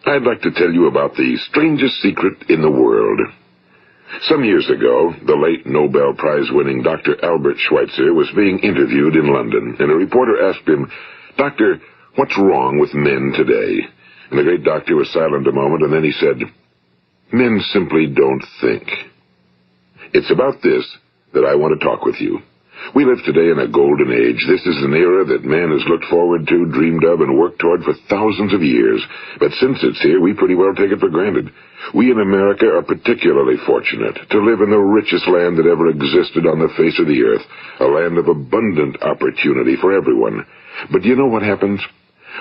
I'd like to tell you about the strangest secret in the world. Some years ago, the late Nobel Prize-winning Dr. Albert Schweitzer was being interviewed in London, and a reporter asked him, "Doctor, what's wrong with men today?" And the great doctor was silent a moment, and then he said, "Men simply don't think." It's about this that I want to talk with you. We live today in a golden age. This is an era that man has looked forward to, dreamed of, and worked toward for thousands of years. But since it's here, we pretty well take it for granted. We in America are particularly fortunate to live in the richest land that ever existed on the face of the earth, a land of abundant opportunity for everyone. But do you know what happens?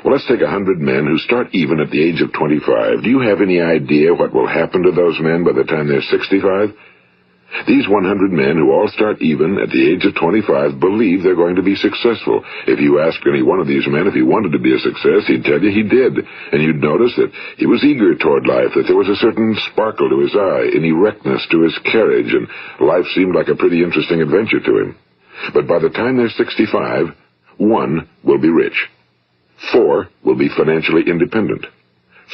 Well, let's take 100 men who start even at the age of 25. Do you have any idea what will happen to those men by the time they're 65? These 100 men who all start even at the age of 25 believe they're going to be successful. If you ask any one of these men if he wanted to be a success, he'd tell you he did. And you'd notice that he was eager toward life, that there was a certain sparkle to his eye, an erectness to his carriage, and life seemed like a pretty interesting adventure to him. But by the time they're 65, 1 will be rich. 4 will be financially independent.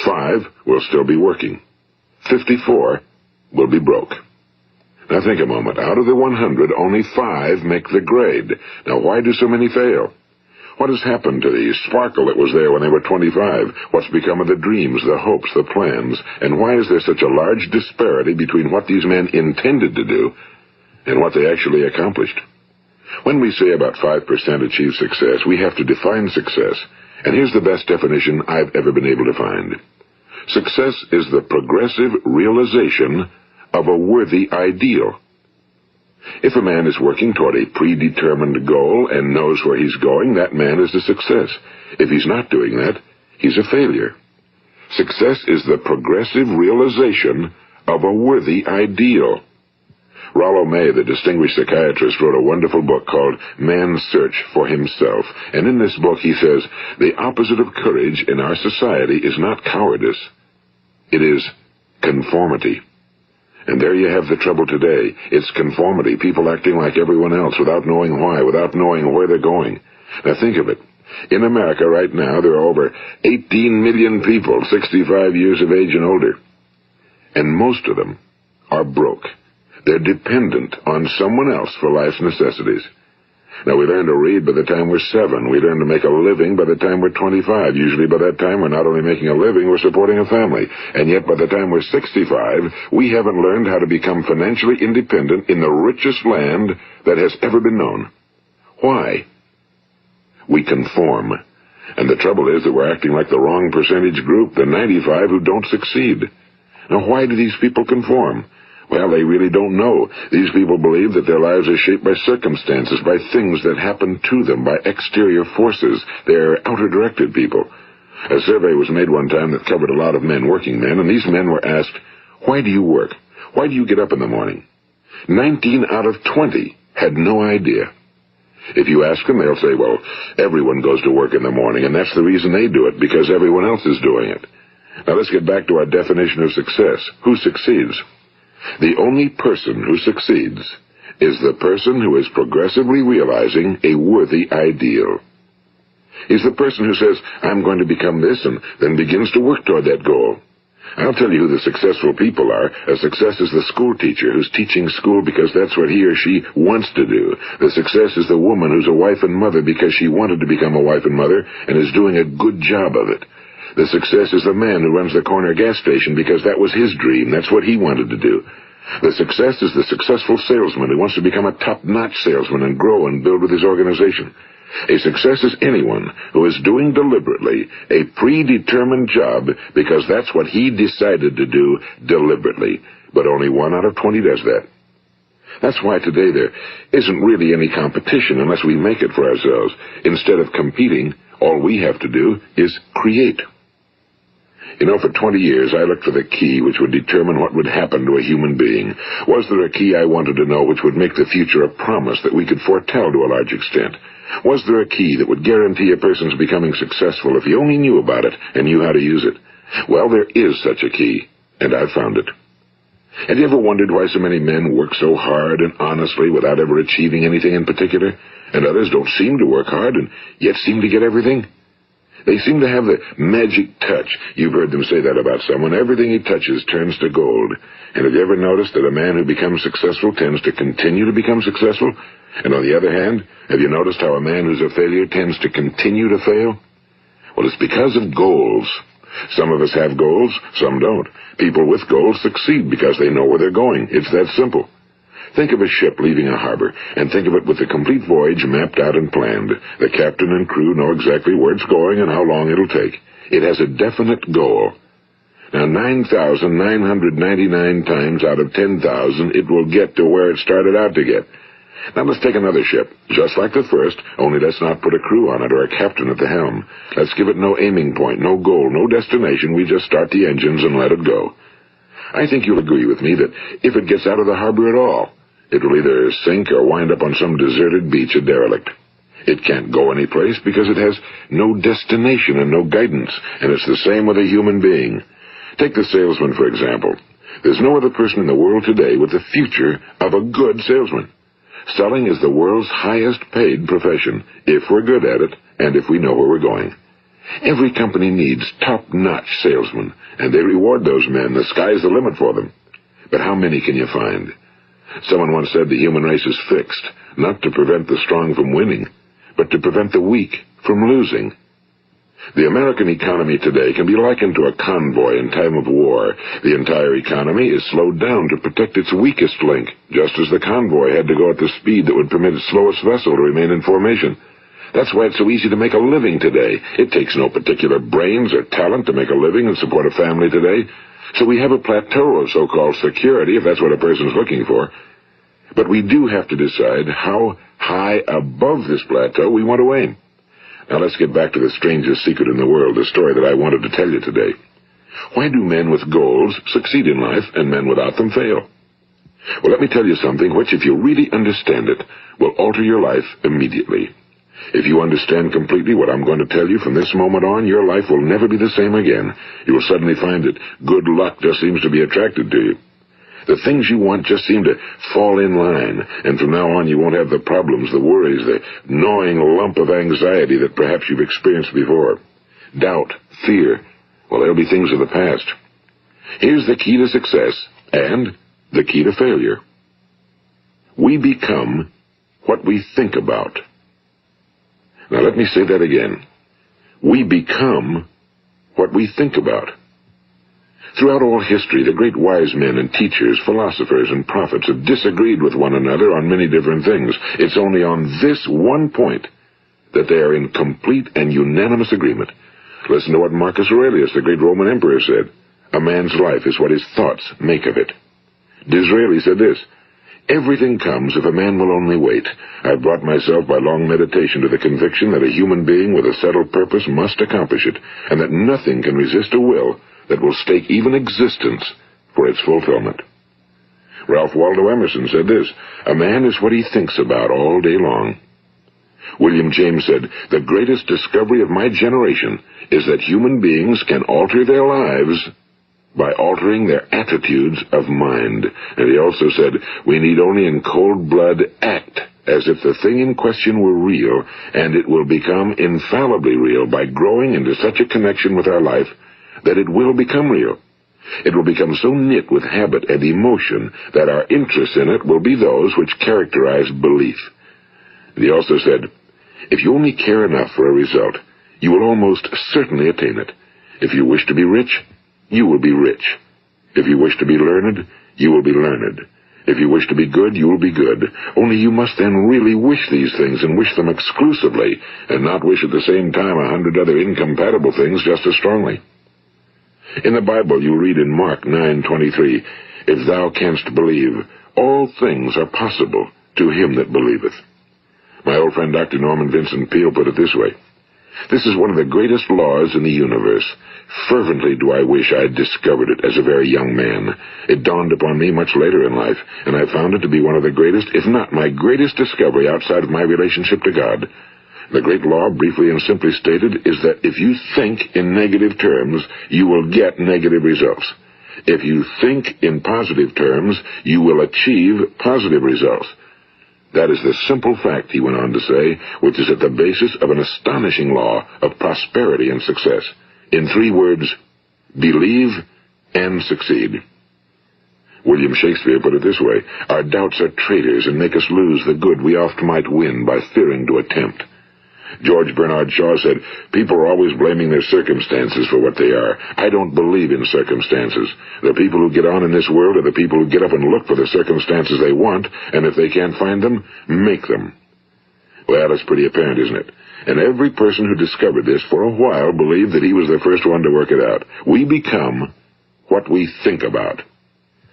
5 will still be working. 54 will be broke. Now think a moment. Out of the 100, only 5 make the grade. Now why do so many fail? What has happened to the sparkle that was there when they were 25? What's become of the dreams, the hopes, the plans? And why is there such a large disparity between what these men intended to do and what they actually accomplished? When we say about 5% achieve success, we have to define success. And here's the best definition I've ever been able to find. Success is the progressive realization of a worthy ideal. If a man is working toward a predetermined goal and knows where he's going, that man is a success. If he's not doing that, he's a failure. Success is the progressive realization of a worthy ideal. Rollo May, the distinguished psychiatrist, wrote a wonderful book called Man's Search for Himself. And in this book he says, the opposite of courage in our society is not cowardice. It is conformity. And there you have the trouble today. It's conformity, people acting like everyone else without knowing why, without knowing where they're going. Now think of it. In America right now, there are over 18 million people 65 years of age and older. And most of them are broke. They're dependent on someone else for life's necessities. Now, we learn to read by the time we're 7. We learn to make a living by the time we're 25. Usually by that time, we're not only making a living, we're supporting a family. And yet by the time we're 65, we haven't learned how to become financially independent in the richest land that has ever been known. Why? We conform. And the trouble is that we're acting like the wrong percentage group, the 95 who don't succeed. Now, why do these people conform? Well, they really don't know. These people believe that their lives are shaped by circumstances, by things that happen to them, by exterior forces. They're outer-directed people. A survey was made one time that covered a lot of men, working men, and these men were asked, "Why do you work? Why do you get up in the morning?" 19 out of 20 had no idea. If you ask them, they'll say, well, everyone goes to work in the morning, and that's the reason they do it, because everyone else is doing it. Now let's get back to our definition of success. Who succeeds? The only person who succeeds is the person who is progressively realizing a worthy ideal. He's the person who says, I'm going to become this, and then begins to work toward that goal. I'll tell you who the successful people are. A success is the school teacher who's teaching school because that's what he or she wants to do. The success is the woman who's a wife and mother because she wanted to become a wife and mother and is doing a good job of it. The success is the man who runs the corner gas station because that was his dream. That's what he wanted to do. The success is the successful salesman who wants to become a top-notch salesman and grow and build with his organization. A success is anyone who is doing deliberately a predetermined job because that's what he decided to do deliberately. But only 1 out of 20 does that. That's why today there isn't really any competition unless we make it for ourselves. Instead of competing, all we have to do is create. You know, for 20 years, I looked for the key which would determine what would happen to a human being. Was there a key I wanted to know which would make the future a promise that we could foretell to a large extent? Was there a key that would guarantee a person's becoming successful if he only knew about it and knew how to use it? Well, there is such a key, and I've found it. Have you ever wondered why so many men work so hard and honestly without ever achieving anything in particular, and others don't seem to work hard and yet seem to get everything? They seem to have the magic touch. You've heard them say that about someone. Everything he touches turns to gold. And have you ever noticed that a man who becomes successful tends to continue to become successful? And on the other hand, have you noticed how a man who's a failure tends to continue to fail? Well, it's because of goals. Some of us have goals, some don't. People with goals succeed because they know where they're going. It's that simple. Think of a ship leaving a harbor, and think of it with the complete voyage mapped out and planned. The captain and crew know exactly where it's going and how long it'll take. It has a definite goal. Now, 9,999 times out of 10,000, it will get to where it started out to get. Now, let's take another ship, just like the first, only let's not put a crew on it or a captain at the helm. Let's give it no aiming point, no goal, no destination. We just start the engines and let it go. I think you'll agree with me that if it gets out of the harbor at all, it will either sink or wind up on some deserted beach, a derelict. It can't go anyplace because it has no destination and no guidance, and it's the same with a human being. Take the salesman, for example. There's no other person in the world today with the future of a good salesman. Selling is the world's highest paid profession, if we're good at it and if we know where we're going. Every company needs top-notch salesmen, and they reward those men. The sky's the limit for them. But how many can you find? Someone once said the human race is fixed, not to prevent the strong from winning, but to prevent the weak from losing. The American economy today can be likened to a convoy in time of war. The entire economy is slowed down to protect its weakest link, just as the convoy had to go at the speed that would permit its slowest vessel to remain in formation. That's why it's so easy to make a living today. It takes no particular brains or talent to make a living and support a family today. So we have a plateau of so-called security, if that's what a person's looking for. But we do have to decide how high above this plateau we want to aim. Now let's get back to the strangest secret in the world, the story that I wanted to tell you today. Why do men with goals succeed in life and men without them fail? Well, let me tell you something which, if you really understand it, will alter your life immediately. If you understand completely what I'm going to tell you from this moment on, your life will never be the same again. You will suddenly find that good luck just seems to be attracted to you. The things you want just seem to fall in line, and from now on you won't have the problems, the worries, the gnawing lump of anxiety that perhaps you've experienced before. Doubt, fear, well, they'll be things of the past. Here's the key to success and the key to failure. We become what we think about. Now let me say that again. We become what we think about. Throughout all history, the great wise men and teachers, philosophers and prophets have disagreed with one another on many different things. It's only on this one point that they are in complete and unanimous agreement. Listen to what Marcus Aurelius, the great Roman emperor, said. A man's life is what his thoughts make of it. Disraeli said this. Everything comes if a man will only wait. I've brought myself by long meditation to the conviction that a human being with a settled purpose must accomplish it, and that nothing can resist a will that will stake even existence for its fulfillment. Ralph Waldo Emerson said this, a man is what he thinks about all day long. William James said, the greatest discovery of my generation is that human beings can alter their lives by altering their attitudes of mind. And he also said, we need only in cold blood act as if the thing in question were real, and it will become infallibly real by growing into such a connection with our life that it will become real. It will become so knit with habit and emotion that our interest in it will be those which characterize belief. And he also said, if you only care enough for a result, you will almost certainly attain it. If you wish to be rich, you will be rich. If you wish to be learned, you will be learned. If you wish to be good, you will be good. Only you must then really wish these things and wish them exclusively, and not wish at the same time 100 other incompatible things just as strongly. In the Bible, you read in Mark 9:23, if thou canst believe, all things are possible to him that believeth. My old friend Dr. Norman Vincent Peale put it this way, this is one of the greatest laws in the universe. Fervently do I wish I had discovered it as a very young man. It dawned upon me much later in life, and I found it to be one of the greatest, if not my greatest discovery outside of my relationship to God. The great law, briefly and simply stated, is that if you think in negative terms, you will get negative results. If you think in positive terms, you will achieve positive results. That is the simple fact, he went on to say, which is at the basis of an astonishing law of prosperity and success. In 3 words, believe and succeed. William Shakespeare put it this way: our doubts are traitors and make us lose the good we oft might win by fearing to attempt. George Bernard Shaw said, people are always blaming their circumstances for what they are. I don't believe in circumstances. The people who get on in this world are the people who get up and look for the circumstances they want, and if they can't find them, make them. Well, that's pretty apparent, isn't it? And every person who discovered this for a while believed that he was the first one to work it out. We become what we think about.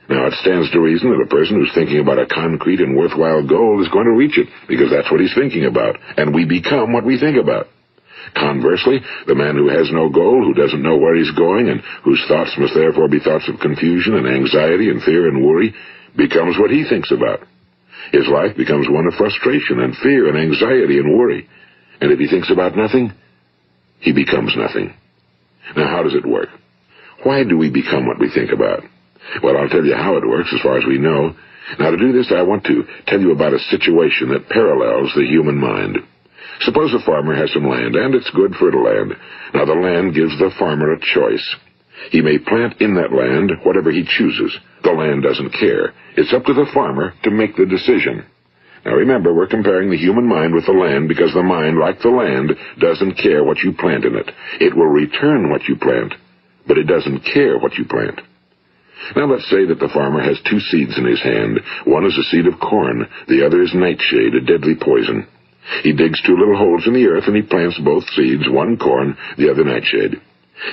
Now, it stands to reason that a person who's thinking about a concrete and worthwhile goal is going to reach it, because that's what he's thinking about, and we become what we think about. Conversely, the man who has no goal, who doesn't know where he's going, and whose thoughts must therefore be thoughts of confusion and anxiety and fear and worry, becomes what he thinks about. His life becomes one of frustration and fear and anxiety and worry. And if he thinks about nothing, he becomes nothing. Now, how does it work? Why do we become what we think about? Well, I'll tell you how it works as far as we know. Now, to do this, I want to tell you about a situation that parallels the human mind. Suppose a farmer has some land, and it's good fertile land. Now, the land gives the farmer a choice. He may plant in that land whatever he chooses. The land doesn't care. It's up to the farmer to make the decision. Now, remember, we're comparing the human mind with the land because the mind, like the land, doesn't care what you plant in it. It will return what you plant, but it doesn't care what you plant. Now, let's say that the farmer has 2 seeds in his hand. One is a seed of corn. The other is nightshade, a deadly poison. He digs 2 little holes in the earth, and he plants both seeds, one corn, the other nightshade.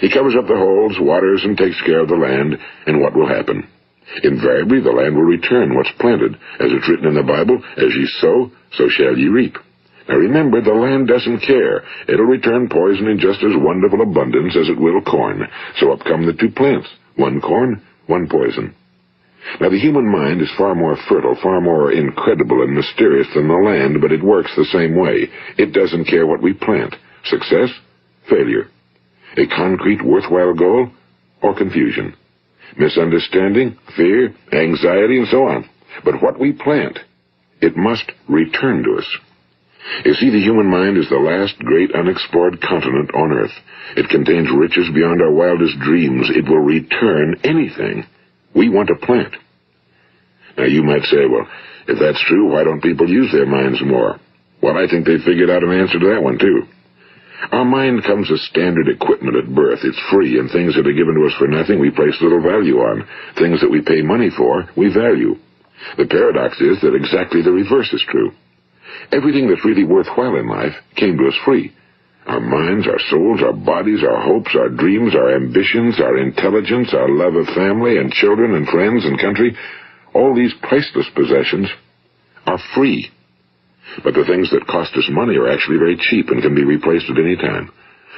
He covers up the holes, waters, and takes care of the land, and what will happen? Invariably, the land will return what's planted. As it's written in the Bible, as ye sow, so shall ye reap. Now remember, the land doesn't care. It'll return poison in just as wonderful abundance as it will corn. So up come the 2 plants, one corn, one poison. Now, the human mind is far more fertile, far more incredible and mysterious than the land, but it works the same way. It doesn't care what we plant. Success, failure. A concrete, worthwhile goal, or confusion. Misunderstanding, fear, anxiety, and so on. But what we plant, it must return to us. You see, the human mind is the last great unexplored continent on Earth. It contains riches beyond our wildest dreams. It will return anything we want to plant. Now, you might say, well, if that's true, why don't people use their minds more? Well, I think they figured out an answer to that one, too. Our mind comes as standard equipment at birth. It's free, and things that are given to us for nothing we place little value on. Things that we pay money for, we value. The paradox is that exactly the reverse is true. Everything that's really worthwhile in life came to us free. Our minds, our souls, our bodies, our hopes, our dreams, our ambitions, our intelligence, our love of family and children and friends and country, all these priceless possessions are free. But the things that cost us money are actually very cheap and can be replaced at any time.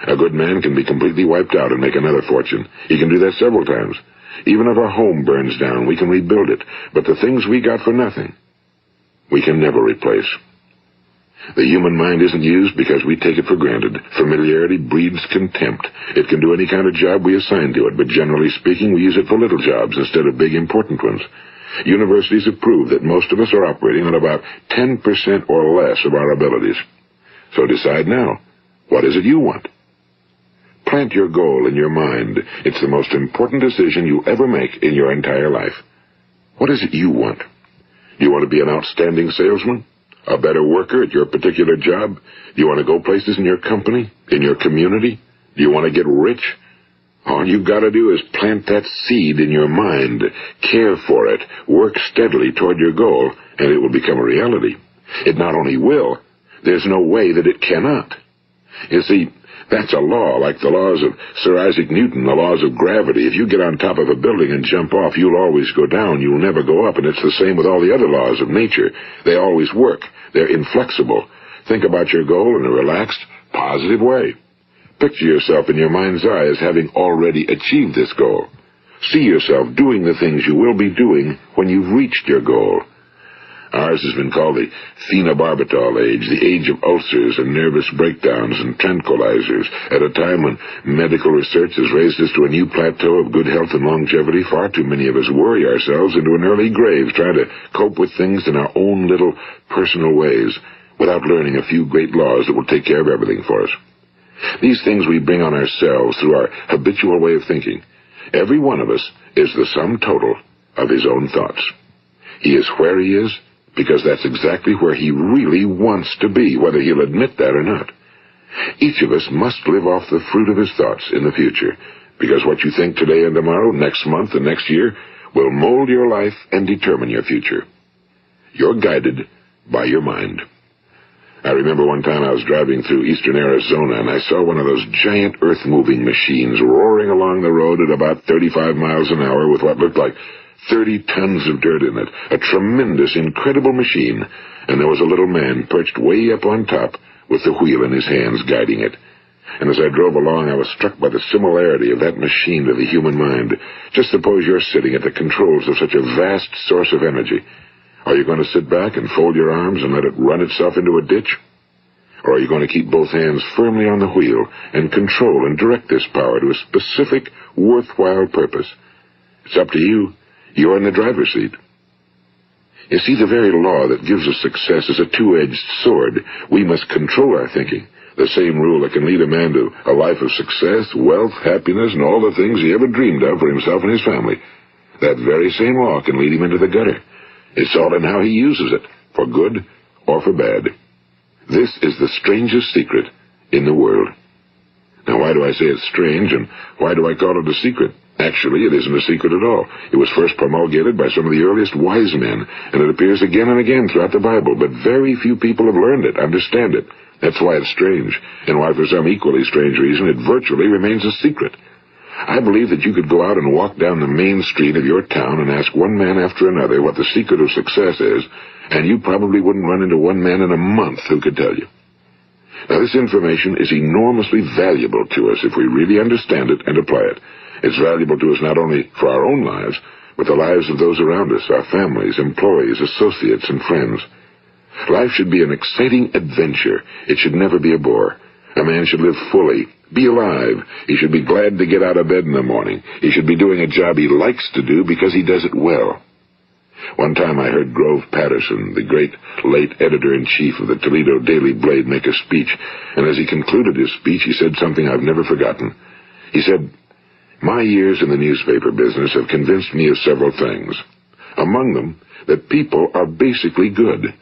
A good man can be completely wiped out and make another fortune. He can do that several times. Even if our home burns down, we can rebuild it. But the things we got for nothing, we can never replace. The human mind isn't used because we take it for granted. Familiarity breeds contempt. It can do any kind of job we assign to it, but generally speaking, we use it for little jobs instead of big, important ones. Universities have proved that most of us are operating on about 10% or less of our abilities. So decide now, what is it you want? Plant your goal in your mind. It's the most important decision you ever make in your entire life. What is it you want? Do you want to be an outstanding salesman? A better worker at your particular job? Do you want to go places in your company? In your community? Do you want to get rich? All you've got to do is plant that seed in your mind, care for it, work steadily toward your goal, and it will become a reality. It not only will, there's no way that it cannot. You see, that's a law, like the laws of Sir Isaac Newton, the laws of gravity. If you get on top of a building and jump off, you'll always go down. You'll never go up, and it's the same with all the other laws of nature. They always work. They're inflexible. Think about your goal in a relaxed, positive way. Picture yourself in your mind's eye as having already achieved this goal. See yourself doing the things you will be doing when you've reached your goal. Ours has been called the phenobarbital age, the age of ulcers and nervous breakdowns and tranquilizers, at a time when medical research has raised us to a new plateau of good health and longevity. Far too many of us worry ourselves into an early grave trying to cope with things in our own little personal ways without learning a few great laws that will take care of everything for us. These things we bring on ourselves through our habitual way of thinking. Every one of us is the sum total of his own thoughts. He is where he is because that's exactly where he really wants to be, whether he'll admit that or not. Each of us must live off the fruit of his thoughts in the future, because what you think today and tomorrow, next month and next year, will mold your life and determine your future. You're guided by your mind. I remember one time I was driving through eastern Arizona, and I saw one of those giant earth-moving machines roaring along the road at about 35 miles an hour with what looked like 30 tons of dirt in it, a tremendous, incredible machine, and there was a little man perched way up on top with the wheel in his hands guiding it. And as I drove along, I was struck by the similarity of that machine to the human mind. Just suppose you're sitting at the controls of such a vast source of energy. Are you going to sit back and fold your arms and let it run itself into a ditch? Or are you going to keep both hands firmly on the wheel and control and direct this power to a specific, worthwhile purpose? It's up to you. You're in the driver's seat. You see, the very law that gives us success is a two-edged sword. We must control our thinking. The same rule that can lead a man to a life of success, wealth, happiness, and all the things he ever dreamed of for himself and his family. That very same law can lead him into the gutter. It's all in how he uses it, for good or for bad. This is the strangest secret in the world. Now, why do I say it's strange, and why do I call it a secret? Actually, it isn't a secret at all. It was first promulgated by some of the earliest wise men, and it appears again and again throughout the Bible, but very few people have learned it, understand it. That's why it's strange, and why for some equally strange reason it virtually remains a secret. I believe that you could go out and walk down the main street of your town and ask one man after another what the secret of success is, and you probably wouldn't run into one man in a month who could tell you. Now, this information is enormously valuable to us if we really understand it and apply it. It's valuable to us not only for our own lives, but the lives of those around us, our families, employees, associates, and friends. Life should be an exciting adventure. It should never be a bore. A man should live fully, be alive. He should be glad to get out of bed in the morning. He should be doing a job he likes to do because he does it well. One time I heard Grove Patterson, the great late editor-in-chief of the Toledo Daily Blade, make a speech, and as he concluded his speech, he said something I've never forgotten. He said, "My years in the newspaper business have convinced me of several things. Among them, that people are basically good,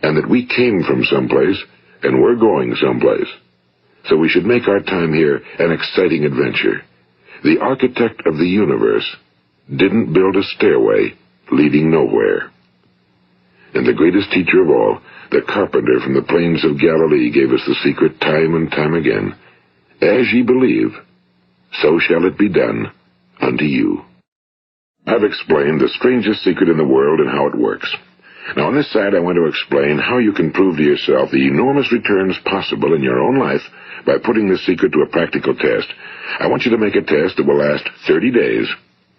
and that we came from someplace, and we're going someplace. So we should make our time here an exciting adventure. The architect of the universe didn't build a stairway leading nowhere." And the greatest teacher of all, the carpenter from the plains of Galilee, gave us the secret time and time again. As ye believe, so shall it be done unto you. I've explained the strangest secret in the world and how it works. Now, on this side, I want to explain how you can prove to yourself the enormous returns possible in your own life by putting this secret to a practical test. I want you to make a test that will last 30 days.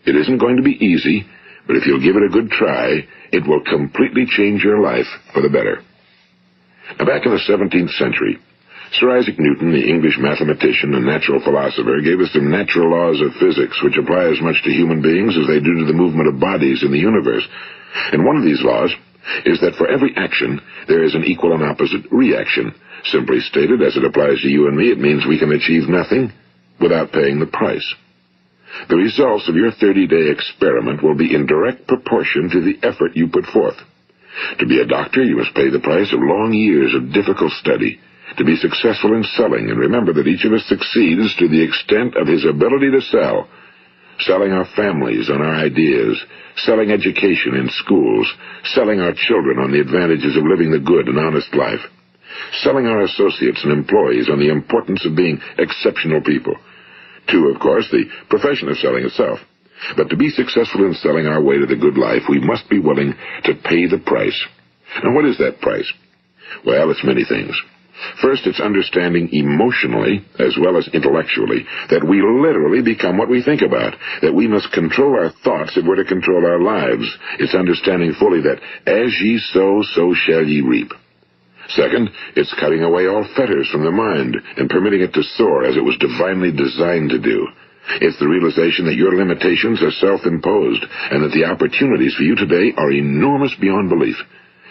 It isn't going to be easy, but if you'll give it a good try, it will completely change your life for the better. Now, back in the 17th century, Sir Isaac Newton, the English mathematician and natural philosopher, gave us some natural laws of physics which apply as much to human beings as they do to the movement of bodies in the universe. And one of these laws is that for every action, there is an equal and opposite reaction. Simply stated, as it applies to you and me, it means we can achieve nothing without paying the price. The results of your 30-day experiment will be in direct proportion to the effort you put forth. To be a doctor, you must pay the price of long years of difficult study. To be successful in selling, and remember that each of us succeeds to the extent of his ability to sell. Selling our families on our ideas, selling education in schools, selling our children on the advantages of living the good and honest life, selling our associates and employees on the importance of being exceptional people. To, of course, the profession of selling itself. But to be successful in selling our way to the good life, we must be willing to pay the price. And what is that price? Well, it's many things. First, it's understanding emotionally, as well as intellectually, that we literally become what we think about, that we must control our thoughts if we're to control our lives. It's understanding fully that as ye sow, so shall ye reap. Second, it's cutting away all fetters from the mind and permitting it to soar as it was divinely designed to do. It's the realization that your limitations are self-imposed and that the opportunities for you today are enormous beyond belief.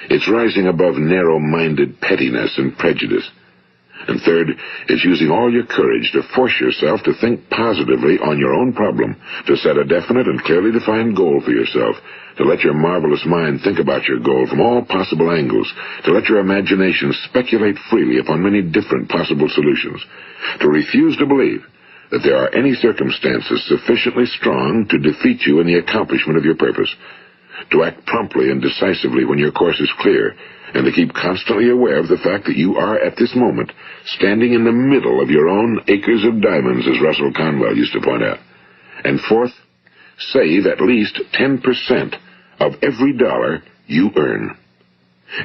It's rising above narrow-minded pettiness and prejudice. And third, it's using all your courage to force yourself to think positively on your own problem, to set a definite and clearly defined goal for yourself, to let your marvelous mind think about your goal from all possible angles, to let your imagination speculate freely upon many different possible solutions, to refuse to believe that there are any circumstances sufficiently strong to defeat you in the accomplishment of your purpose, to act promptly and decisively when your course is clear, and to keep constantly aware of the fact that you are, at this moment, standing in the middle of your own acres of diamonds, as Russell Conwell used to point out. And fourth, save at least 10% of every dollar you earn.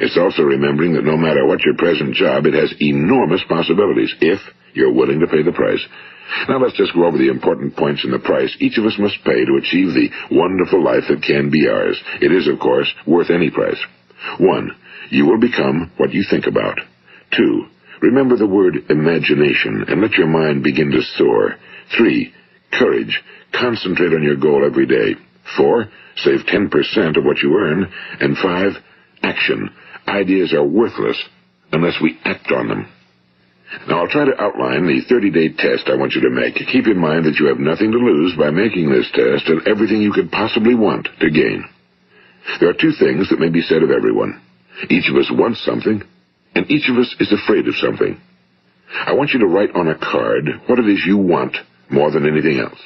It's also remembering that no matter what your present job, it has enormous possibilities, if you're willing to pay the price. Now let's just go over the important points in the price each of us must pay to achieve the wonderful life that can be ours. It is, of course, worth any price. 1. You will become what you think about. 2. Remember the word imagination and let your mind begin to soar. 3. Courage. Concentrate on your goal every day. 4. Save 10% of what you earn. And 5. Action. Ideas are worthless unless we act on them. Now, I'll try to outline the 30-day test I want you to make. Keep in mind that you have nothing to lose by making this test and everything you could possibly want to gain. There are two things that may be said of everyone. Each of us wants something, and each of us is afraid of something. I want you to write on a card what it is you want more than anything else.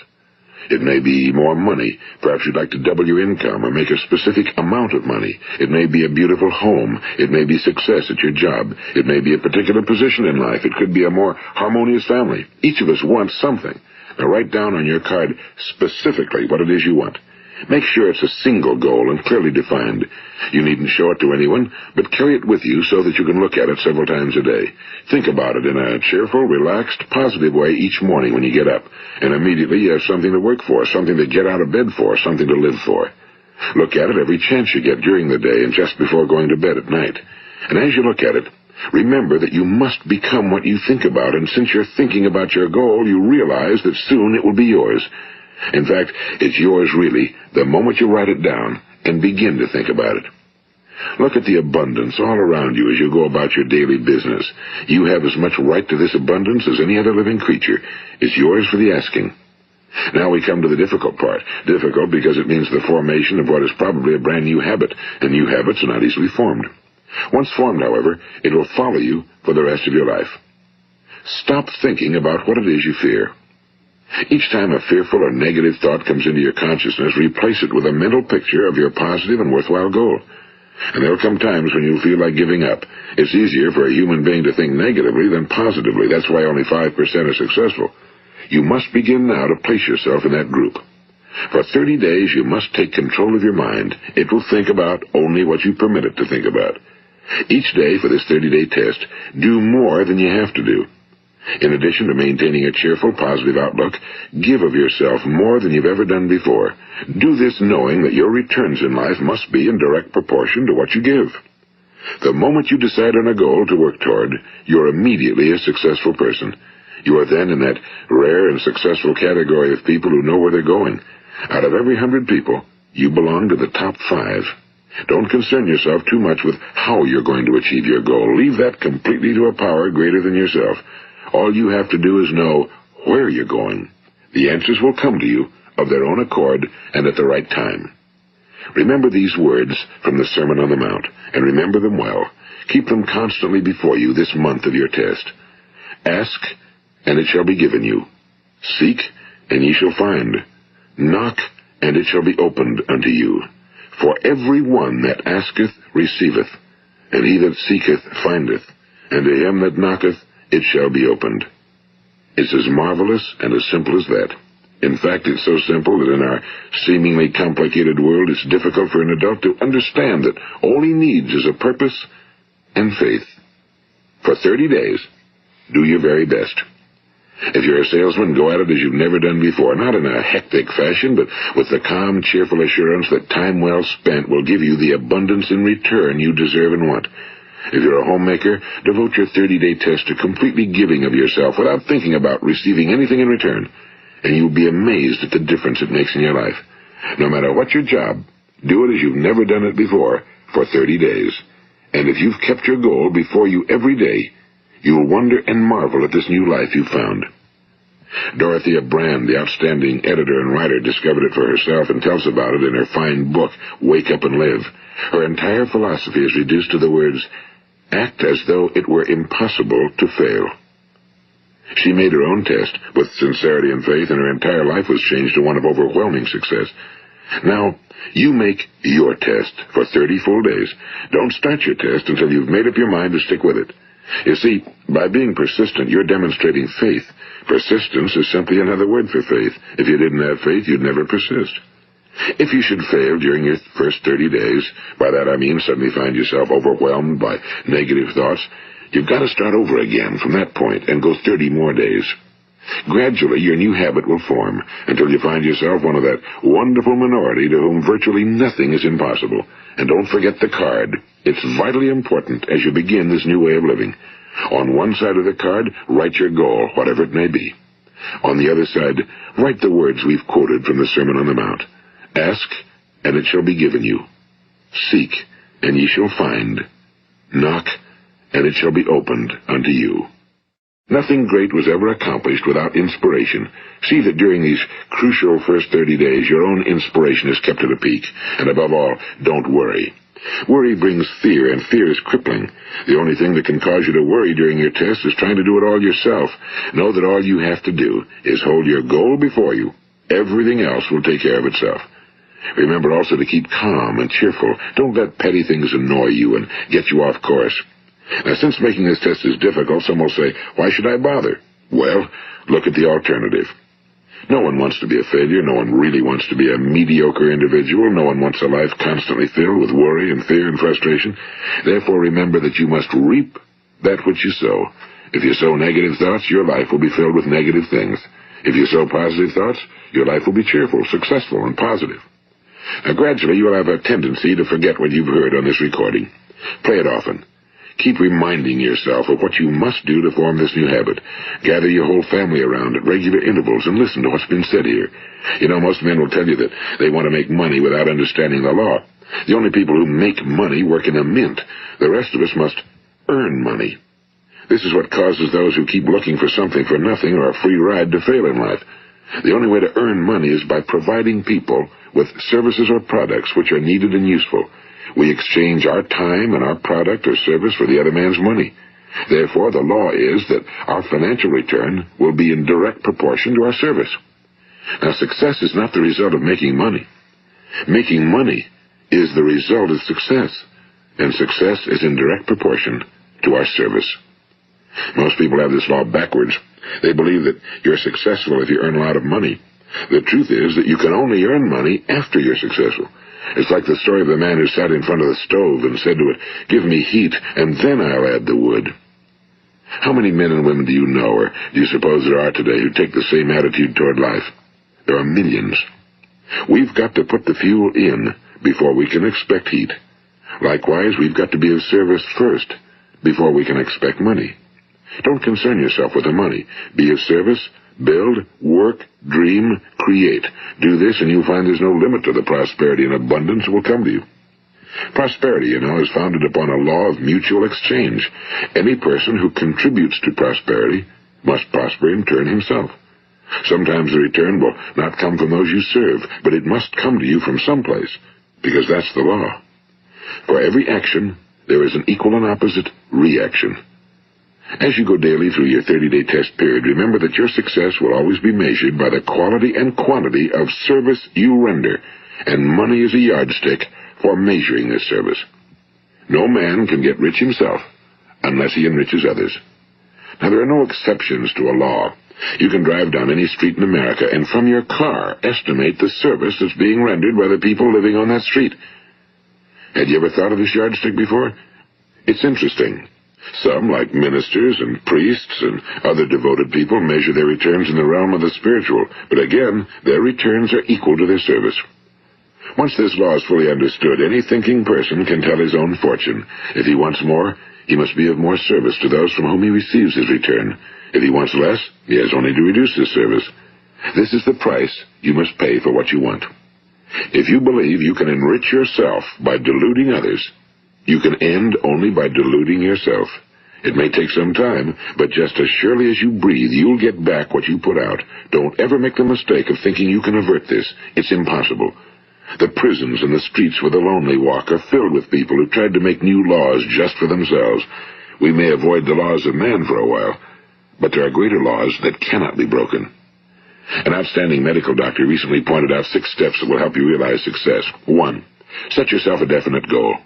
It may be more money. Perhaps you'd like to double your income or make a specific amount of money. It may be a beautiful home. It may be success at your job. It may be a particular position in life. It could be a more harmonious family. Each of us wants something. Now write down on your card specifically what it is you want. Make sure it's a single goal and clearly defined. You needn't show it to anyone, but carry it with you so that you can look at it several times a day. Think about it in a cheerful, relaxed, positive way each morning when you get up, and immediately you have something to work for, something to get out of bed for, something to live for. Look at it every chance you get during the day and just before going to bed at night. And as you look at it, remember that you must become what you think about, and since you're thinking about your goal, you realize that soon it will be yours. In fact, it's yours really the moment you write it down and begin to think about it. Look at the abundance all around you as you go about your daily business. You have as much right to this abundance as any other living creature. It's yours for the asking. Now we come to the difficult part. Difficult because it means the formation of what is probably a brand new habit, and new habits are not easily formed. Once formed, however, it will follow you for the rest of your life. Stop thinking about what it is you fear. Each time a fearful or negative thought comes into your consciousness, replace it with a mental picture of your positive and worthwhile goal. And there will come times when you'll feel like giving up. It's easier for a human being to think negatively than positively. That's why only 5% are successful. You must begin now to place yourself in that group. For 30 days, you must take control of your mind. It will think about only what you permit it to think about. Each day for this 30-day test, do more than you have to do. In addition to maintaining a cheerful, positive outlook, give of yourself more than you've ever done before. Do this knowing that your returns in life must be in direct proportion to what you give. The moment you decide on a goal to work toward, you're immediately a successful person. You are then in that rare and successful category of people who know where they're going. Out of every 100 people, you belong to the top 5. Don't concern yourself too much with how you're going to achieve your goal. Leave that completely to a power greater than yourself. All you have to do is know where you're going. The answers will come to you of their own accord and at the right time. Remember these words from the Sermon on the Mount, and remember them well. Keep them constantly before you this month of your test. Ask, and it shall be given you. Seek, and ye shall find. Knock, and it shall be opened unto you. For every one that asketh receiveth, and he that seeketh findeth, and to him that knocketh it shall be opened. It's as marvelous and as simple as that. In fact, it's so simple that in our seemingly complicated world, it's difficult for an adult to understand that all he needs is a purpose and faith. For 30 days, do your very best. If you're a salesman, go at it as you've never done before, not in a hectic fashion, but with the calm, cheerful assurance that time well spent will give you the abundance in return you deserve and want. If you're a homemaker, devote your 30-day test to completely giving of yourself without thinking about receiving anything in return, and you'll be amazed at the difference it makes in your life. No matter what your job, do it as you've never done it before for 30 days. And if you've kept your goal before you every day, you'll wonder and marvel at this new life you've found. Dorothea Brand, the outstanding editor and writer, discovered it for herself and tells about it in her fine book, Wake Up and Live. Her entire philosophy is reduced to the words, act as though it were impossible to fail. She made her own test with sincerity and faith, and her entire life was changed to one of overwhelming success. Now, you make your test for 30 full days. Don't start your test until you've made up your mind to stick with it. You see, by being persistent, you're demonstrating faith. Persistence is simply another word for faith. If you didn't have faith, you'd never persist. If you should fail during your first 30 days, by that I mean suddenly find yourself overwhelmed by negative thoughts, you've got to start over again from that point and go 30 more days. Gradually, your new habit will form until you find yourself one of that wonderful minority to whom virtually nothing is impossible. And don't forget the card. It's vitally important as you begin this new way of living. On one side of the card, write your goal, whatever it may be. On the other side, write the words we've quoted from the Sermon on the Mount. Ask, and it shall be given you. Seek, and ye shall find. Knock, and it shall be opened unto you. Nothing great was ever accomplished without inspiration. See that during these crucial first 30 days, your own inspiration is kept at a peak. And above all, don't worry. Worry brings fear, and fear is crippling. The only thing that can cause you to worry during your test is trying to do it all yourself. Know that all you have to do is hold your goal before you. Everything else will take care of itself. Remember also to keep calm and cheerful. Don't let petty things annoy you and get you off course. Now, since making this test is difficult, some will say, why should I bother? Well, look at the alternative. No one wants to be a failure. No one really wants to be a mediocre individual. No one wants a life constantly filled with worry and fear and frustration. Therefore, remember that you must reap that which you sow. If you sow negative thoughts, your life will be filled with negative things. If you sow positive thoughts, your life will be cheerful, successful, and positive. Now, gradually, you'll have a tendency to forget what you've heard on this recording. Play it often. Keep reminding yourself of what you must do to form this new habit. Gather your whole family around at regular intervals and listen to what's been said here. You know, most men will tell you that they want to make money without understanding the law. The only people who make money work in a mint. The rest of us must earn money. This is what causes those who keep looking for something for nothing or a free ride to fail in life. The only way to earn money is by providing people with services or products which are needed and useful. We exchange our time and our product or service for the other man's money. Therefore, the law is that our financial return will be in direct proportion to our service. Now, success is not the result of making money. Making money is the result of success, and success is in direct proportion to our service. Most people have this law backwards. They believe that you're successful if you earn a lot of money. The truth is that you can only earn money after you're successful. It's like the story of the man who sat in front of the stove and said to it, "Give me heat, and then I'll add the wood." How many men and women do you know, or do you suppose there are today, who take the same attitude toward life? There are millions. We've got to put the fuel in before we can expect heat. Likewise, we've got to be of service first before we can expect money. Don't concern yourself with the money. Be of service. Build, work, dream, create. Do this, and you'll find there's no limit to the prosperity and abundance that will come to you. Prosperity, you know, is founded upon a law of mutual exchange. Any person who contributes to prosperity must prosper in turn himself. Sometimes the return will not come from those you serve, but it must come to you from someplace, because that's the law. For every action, there is an equal and opposite reaction. As you go daily through your 30-day test period, remember that your success will always be measured by the quality and quantity of service you render, and money is a yardstick for measuring this service. No man can get rich himself unless he enriches others. Now, there are no exceptions to a law. You can drive down any street in America and from your car estimate the service that's being rendered by the people living on that street. Had you ever thought of this yardstick before? It's interesting. Some, like ministers and priests and other devoted people, measure their returns in the realm of the spiritual, but again, their returns are equal to their service. Once this law is fully understood, any thinking person can tell his own fortune. If he wants more, he must be of more service to those from whom he receives his return. If he wants less, he has only to reduce his service. This is the price you must pay for what you want. If you believe you can enrich yourself by deluding others, you can end only by deluding yourself. It may take some time, but just as surely as you breathe, you'll get back what you put out. Don't ever make the mistake of thinking you can avert this. It's impossible. The prisons and the streets where the lonely walk are filled with people who tried to make new laws just for themselves. We may avoid the laws of man for a while, but there are greater laws that cannot be broken. An outstanding medical doctor recently pointed out 6 steps that will help you realize success. 1. Set yourself a definite goal.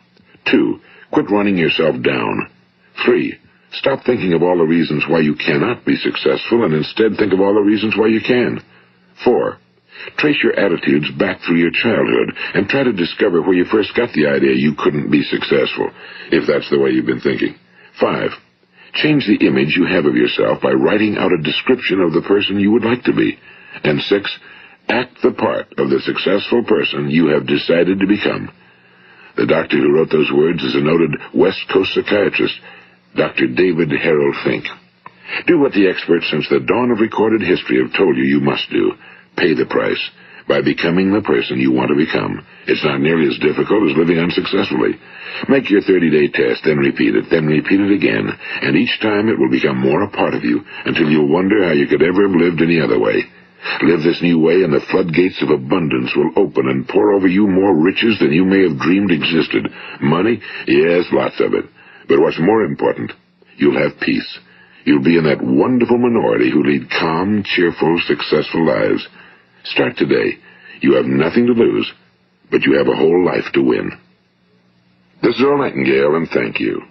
2. Quit running yourself down. 3. Stop thinking of all the reasons why you cannot be successful and instead think of all the reasons why you can. 4. Trace your attitudes back through your childhood and try to discover where you first got the idea you couldn't be successful, if that's the way you've been thinking. 5. Change the image you have of yourself by writing out a description of the person you would like to be. And 6. Act the part of the successful person you have decided to become. The doctor who wrote those words is a noted West Coast psychiatrist, Dr. David Harold Fink. Do what the experts since the dawn of recorded history have told you must do. Pay the price by becoming the person you want to become. It's not nearly as difficult as living unsuccessfully. Make your 30-day test, then repeat it again, and each time it will become more a part of you until you'll wonder how you could ever have lived any other way. Live this new way, and the floodgates of abundance will open and pour over you more riches than you may have dreamed existed. Money? Yes, lots of it. But what's more important, you'll have peace. You'll be in that wonderful minority who lead calm, cheerful, successful lives. Start today. You have nothing to lose, but you have a whole life to win. This is Earl Nightingale, and thank you.